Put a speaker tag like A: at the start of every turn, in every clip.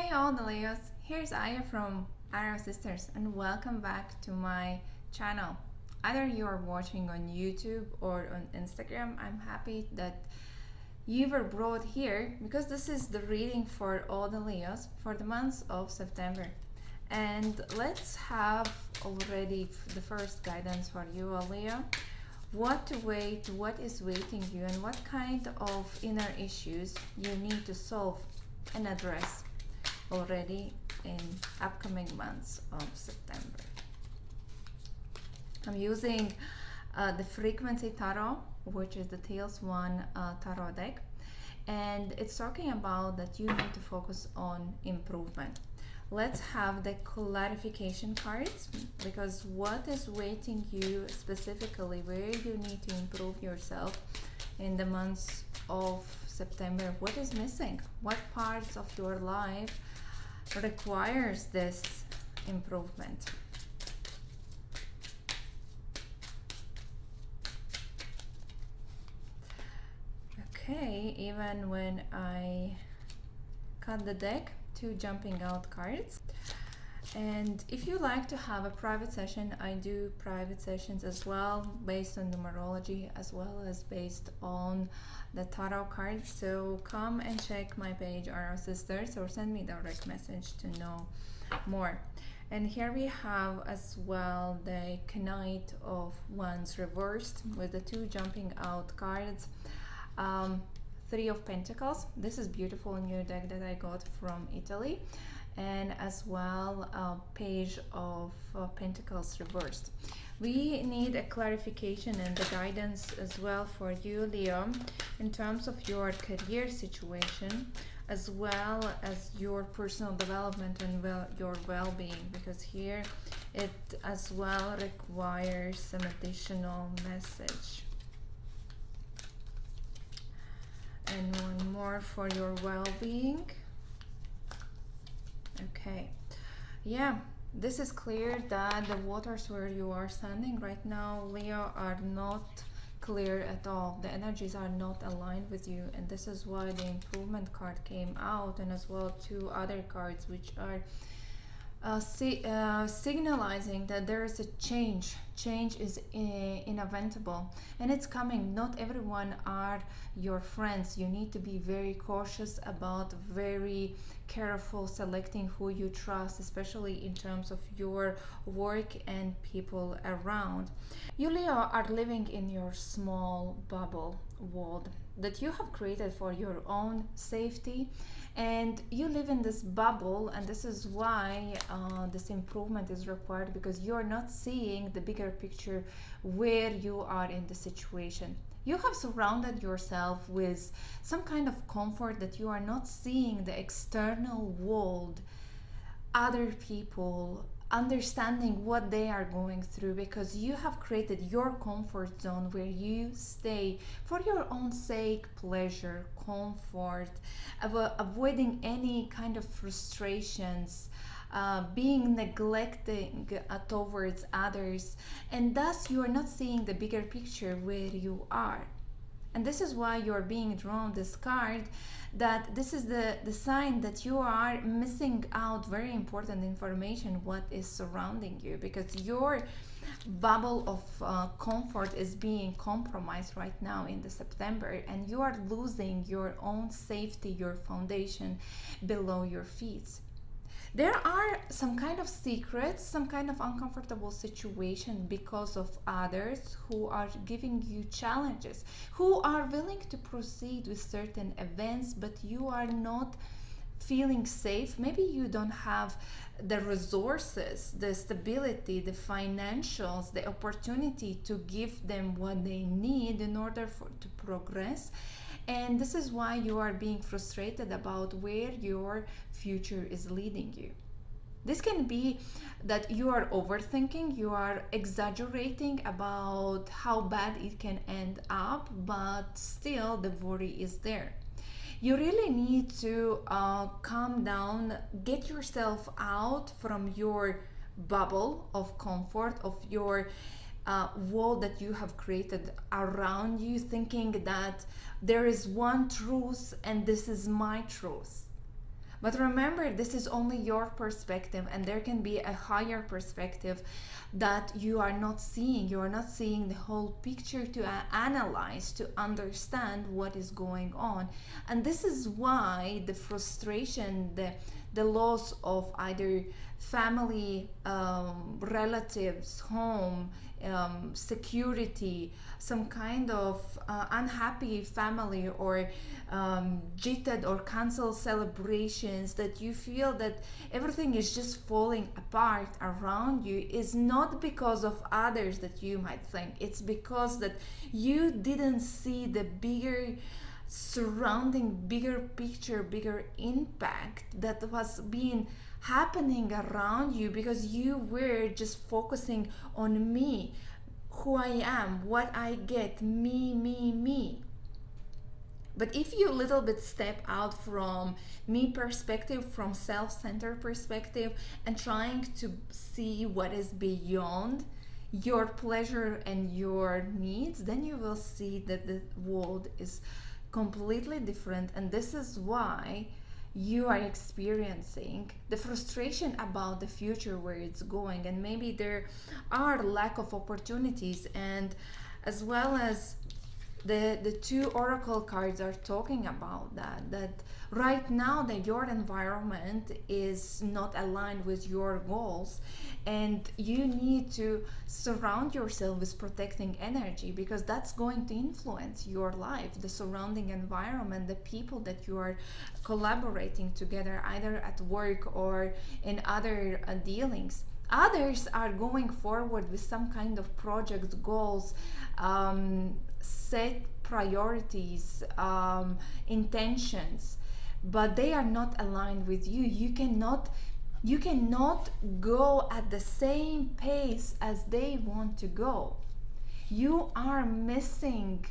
A: Hey all the Leos, here's Aya from Arrow Sisters and welcome back to my channel. Either you are watching on YouTube or on Instagram, I'm happy that you were brought here because this is the reading for all the Leos for the month of September. And let's have already the first guidance for you, Leo. What to wait, what is waiting you, and what kind of inner issues you need to solve and address already in upcoming months of September. I'm using the Frequency Tarot, which is the Tails 1 tarot deck, and it's talking about that you need to focus on improvement. Let's have the clarification cards, because what is waiting you specifically, where you need to improve yourself in the months of September, what is missing, what parts of your life requires this improvement. Okay, even when I cut the deck, two jumping out cards. And if you like to have a private session, I do private sessions as well, based on numerology as well as based on the tarot cards. So come and check my page, Arrow Sisters, or send me direct message to know more. And here we have as well the Knight of Wands reversed with the two jumping out cards. Three of Pentacles. This is beautiful new deck that I got from Italy. And as well Page of Pentacles reversed. We need a clarification and the guidance as well for you, Leo, in terms of your career situation as well as your personal development and your well-being, because here it as well requires some additional message. And one more for your well-being. Okay, yeah, this is clear that the waters where you are standing right now, Leo, are not clear at all. The energies are not aligned with you, and this is why the improvement card came out, and as well two other cards which are signalizing that there is a change. Change is inevitable and it's coming. Not everyone are your friends. You need to be very cautious about, very careful selecting who you trust, especially in terms of your work and people around. You, Leo, are living in your small bubble world that you have created for your own safety, and you live in this bubble, and this is why this improvement is required, because you're not seeing the bigger picture where you are in the situation. You have surrounded yourself with some kind of comfort that you are not seeing the external world, other people, understanding what they are going through, because you have created your comfort zone where you stay for your own sake, pleasure, comfort, avoiding any kind of frustrations, being neglecting towards others, and thus you are not seeing the bigger picture where you are. And this is why you're being drawn this card, that this is the sign that you are missing out very important information, what is surrounding you, because your bubble of comfort is being compromised right now in the September, and you are losing your own safety, your foundation below your feet. There are some kind of secrets, some kind of uncomfortable situation because of others who are giving you challenges, who are willing to proceed with certain events, but you are not feeling safe. Maybe you don't have the resources, the stability, the financials, the opportunity to give them what they need in order to progress. And this is why you are being frustrated about where your future is leading you. This can be that you are overthinking, you are exaggerating about how bad it can end up, but still the worry is there. You really need to calm down, get yourself out from your bubble of comfort, of your wall that you have created around you, thinking that there is one truth and this is my truth. But remember, this is only your perspective, and there can be a higher perspective that you are not seeing. You are not seeing the whole picture to analyze, to understand what is going on. And this is why the frustration, the loss of either family, relatives, home, security, some kind of unhappy family, or jittered or canceled celebrations, that you feel that everything is just falling apart around you, is not because of others that you might think. It's because that you didn't see the bigger surrounding, bigger picture, bigger impact that was being happening around you, because you were just focusing on me, who I am, what I get, me. But if you a little bit step out from me perspective, from self-centered perspective, and trying to see what is beyond your pleasure and your needs, then you will see that the world is completely different. And this is why you are experiencing the frustration about the future, where it's going, and maybe there are lack of opportunities. And as well as the two oracle cards are talking about that right now that your environment is not aligned with your goals, and you need to surround yourself with protecting energy, because that's going to influence your life, the surrounding environment, the people that you are collaborating together, either at work or in other dealings. Others are going forward with some kind of projects, goals, set priorities, intentions, but they are not aligned with you. You cannot go at the same pace as they want to go. You are missing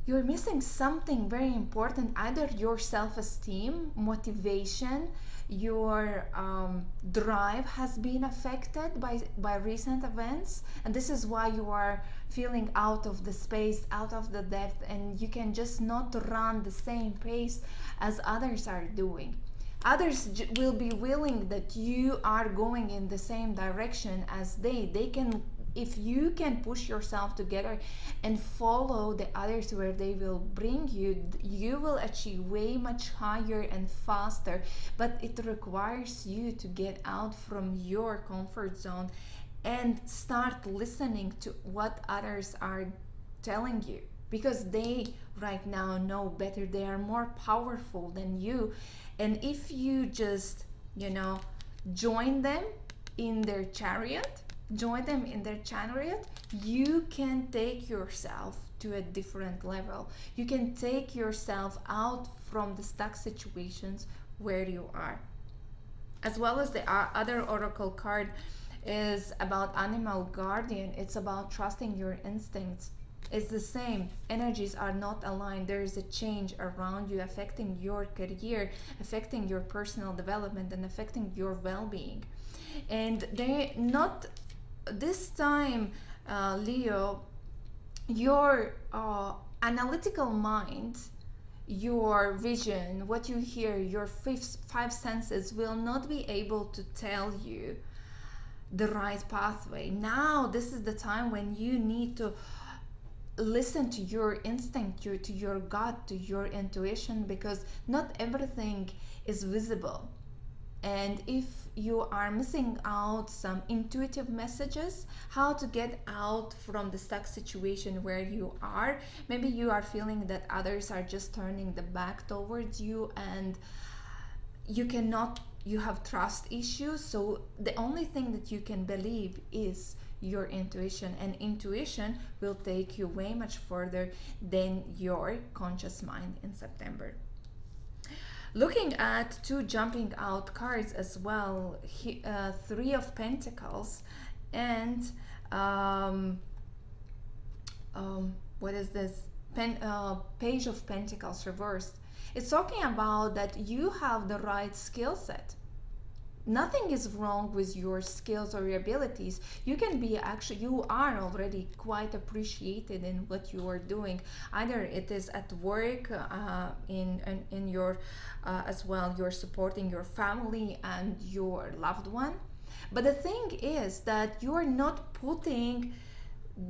A: you're missing something very important, either your self-esteem, motivation, your drive has been affected by recent events, and this is why you are feeling out of the space, out of the depth, and you can just not run the same pace as others are doing. Others will be willing that you are going in the same direction as they can. If you can push yourself together and follow the others where they will bring you, you will achieve way much higher and faster. But it requires you to get out from your comfort zone and start listening to what others are telling you, because they right now know better. They are more powerful than you. And if you just, join them in their chariot, you can take yourself to a different level. You can take yourself out from the stuck situations where you are. As well as the other oracle card is about animal guardian. It's about trusting your instincts. It's the same. Energies are not aligned. There is a change around you, affecting your career, affecting your personal development, and affecting your well-being. And they not this time, Leo, your analytical mind, your vision, what you hear, your five senses will not be able to tell you the right pathway. Now, this is the time when you need to listen to your instinct, to your gut, to your intuition, because not everything is visible. And if you are missing out some intuitive messages, how to get out from the stuck situation where you are, maybe you are feeling that others are just turning the back towards you, and you have trust issues. So the only thing that you can believe is your intuition, and intuition will take you way much further than your conscious mind in September. Looking at two jumping out cards as well, Three of Pentacles and what is this? Page of Pentacles reversed. It's talking about that you have the right skill set. nothing is wrong with your skills or your abilities. You can be actually, you are already quite appreciated in what you are doing. Either it is at work, in your as well, you're supporting your family and your loved one. But the thing is that you are not putting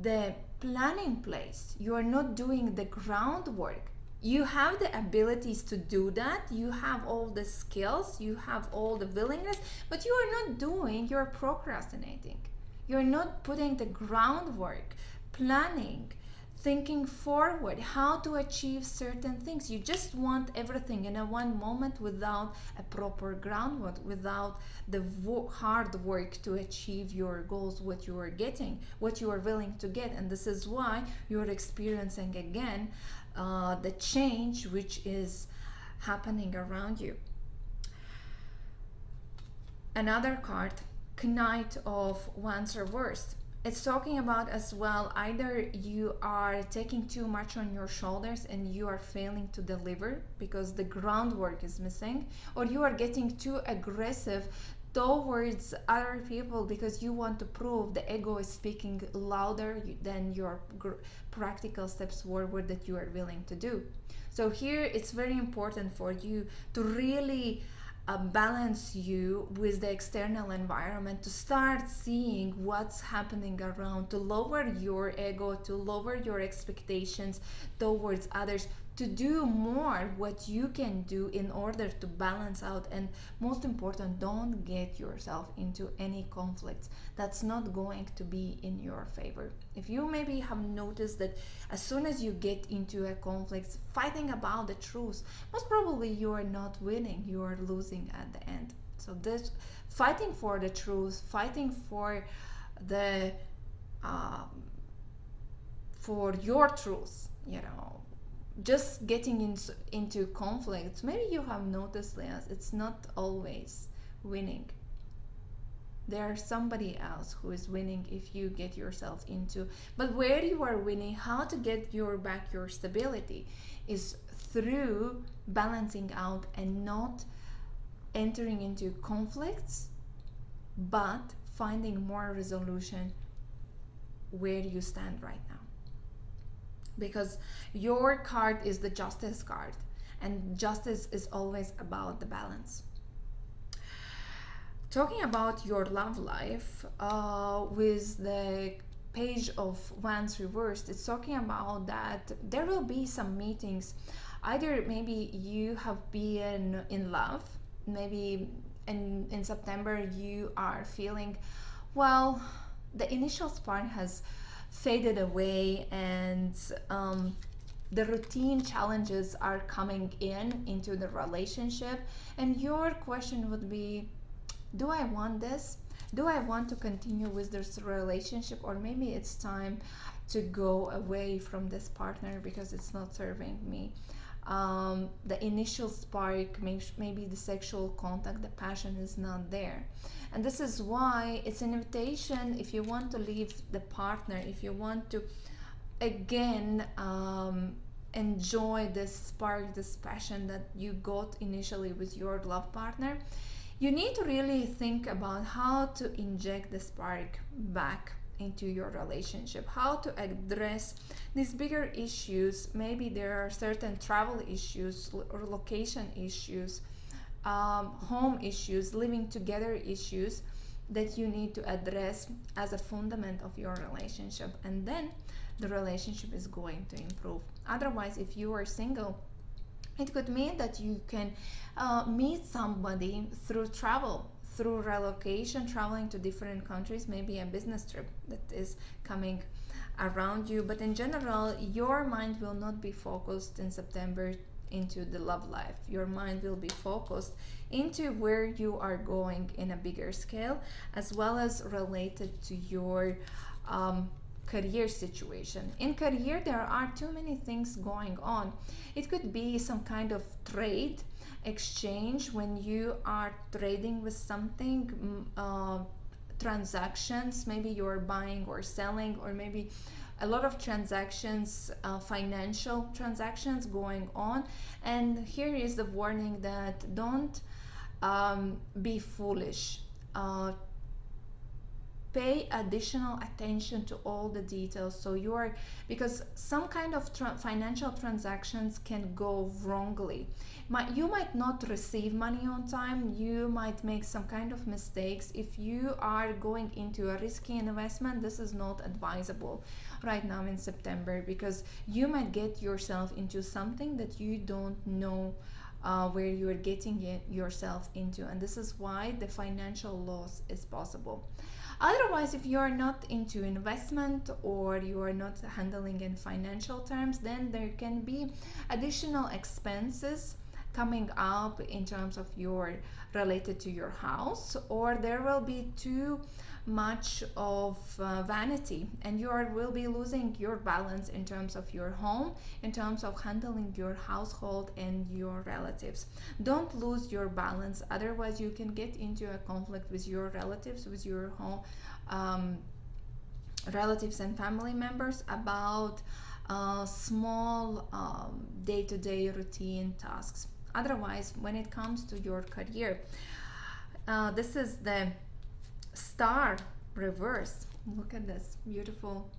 A: the plan in place. You are not doing the groundwork. You have the abilities to do that, you have all the skills, you have all the willingness, but you are not doing, you're procrastinating. You're not putting the groundwork, planning, thinking forward how to achieve certain things. You just want everything in a one moment without a proper groundwork, without the hard work to achieve your goals, what you are getting, what you are willing to get. And this is why you're experiencing again the change which is happening around you. Another card, Knight of Wands reversed. It's talking about as well, either you are taking too much on your shoulders and you are failing to deliver because the groundwork is missing, or you are getting too aggressive towards other people because you want to prove, the ego is speaking louder than your practical steps forward that you are willing to do. So here it's very important for you to really balance you with the external environment, to start seeing what's happening around, to lower your ego, to lower your expectations towards others, to do more what you can do in order to balance out. And most important, don't get yourself into any conflicts that's not going to be in your favor. If you maybe have noticed that as soon as you get into a conflict fighting about the truth, most probably you are not winning, you are losing at the end. So this fighting for the truth, fighting for the for your truth, just getting into conflicts, maybe you have noticed this, it's not always winning. There's somebody else who is winning if you get yourself into, but where you are winning, how to get back your stability is through balancing out and not entering into conflicts, but finding more resolution where you stand right now. Because your card is the Justice card, and justice is always about the balance. Talking about your love life, with the Page of Wands reversed, it's talking about that there will be some meetings. Either maybe you have been in love, maybe in September you are feeling, well, the initial spark has faded away, and the routine challenges are coming into the relationship, and your question would be, do I want this? Do I want to continue with this relationship, or maybe it's time to go away from this partner because it's not serving me? The initial spark, maybe the sexual contact, the passion is not there. And this is why it's an invitation, if you want to leave the partner, if you want to again enjoy this spark, this passion that you got initially with your love partner, you need to really think about how to inject the spark back into your relationship, how to address these bigger issues. Maybe there are certain travel issues or location issues, home issues, living together issues that you need to address as a fundament of your relationship, and then the relationship is going to improve. Otherwise, if you are single, it could mean that you can meet somebody through travel, through relocation, traveling to different countries, maybe a business trip that is coming around you. But in general, your mind will not be focused in September into the love life. Your mind will be focused into where you are going in a bigger scale, as well as related to your career situation. In career, there are too many things going on. It could be some kind of trade exchange when you are trading with something, transactions, maybe you're buying or selling, or maybe a lot of transactions, financial transactions going on. And here is the warning that don't be foolish. Pay additional attention to all the details, so you are, because some kind of financial transactions can go wrongly. You might not receive money on time, you might make some kind of mistakes. If you are going into a risky investment, this is not advisable right now in September, because you might get yourself into something that you don't know where you are getting yourself into, and this is why the financial loss is possible. Otherwise, if you are not into investment or you are not handling in financial terms, then there can be additional expenses coming up in terms of your related to your house, or there will be too much of vanity, and you will be losing your balance in terms of your home, in terms of handling your household and your relatives. Don't lose your balance, otherwise you can get into a conflict with your relatives, with your home relatives and family members about small day-to-day routine tasks. Otherwise, when it comes to your career, this is the star reverse. Look at this beautiful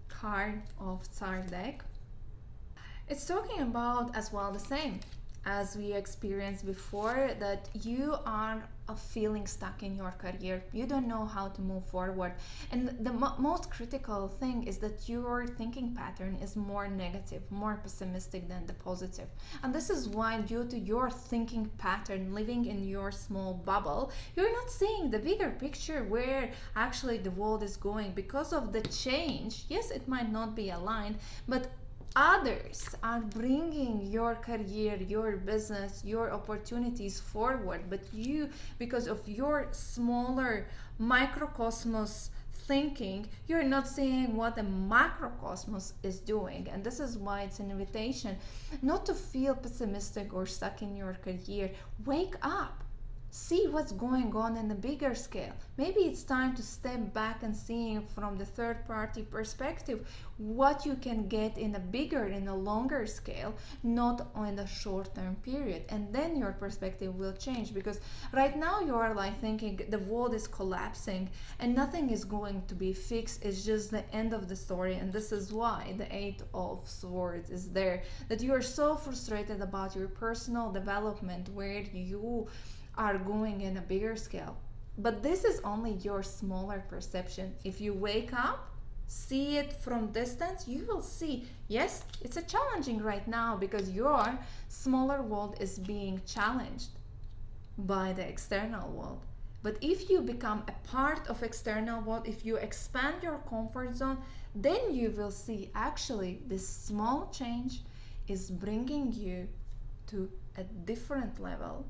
A: card of Tsar deck. It's talking about as well the same as we experienced before, that you are feeling stuck in your career, you don't know how to move forward, and the most critical thing is that your thinking pattern is more negative, more pessimistic than the positive. And this is why, due to your thinking pattern, living in your small bubble, you're not seeing the bigger picture where actually the world is going. Because of the change, yes, it might not be aligned, but others are bringing your career, your business, your opportunities forward, but you, because of your smaller microcosmos thinking, you're not seeing what the macrocosmos is doing. And this is why it's an invitation not to feel pessimistic or stuck in your career. Wake up, see what's going on in the bigger scale. Maybe it's time to step back and see from the third party perspective what you can get in a bigger, in a longer scale, not on the short term period. And then your perspective will change, because right now you are like thinking the world is collapsing and nothing is going to be fixed. It's just the end of the story. And this is why the Eight of Swords is there, that you are so frustrated about your personal development, where you are going in a bigger scale. But this is only your smaller perception. If you wake up, see it from distance, you will see, yes, it's a challenging right now because your smaller world is being challenged by the external world. But if you become a part of external world, if you expand your comfort zone, then you will see actually this small change is bringing you to a different level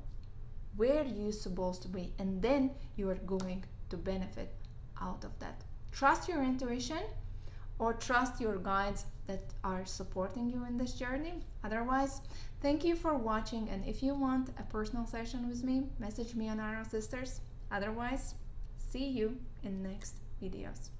A: where you're supposed to be, and then you are going to benefit out of that. Trust your intuition, or trust your guides that are supporting you in this journey. Otherwise, thank you for watching, and if you want a personal session with me, message me on Arrow Sisters. Otherwise, see you in next videos.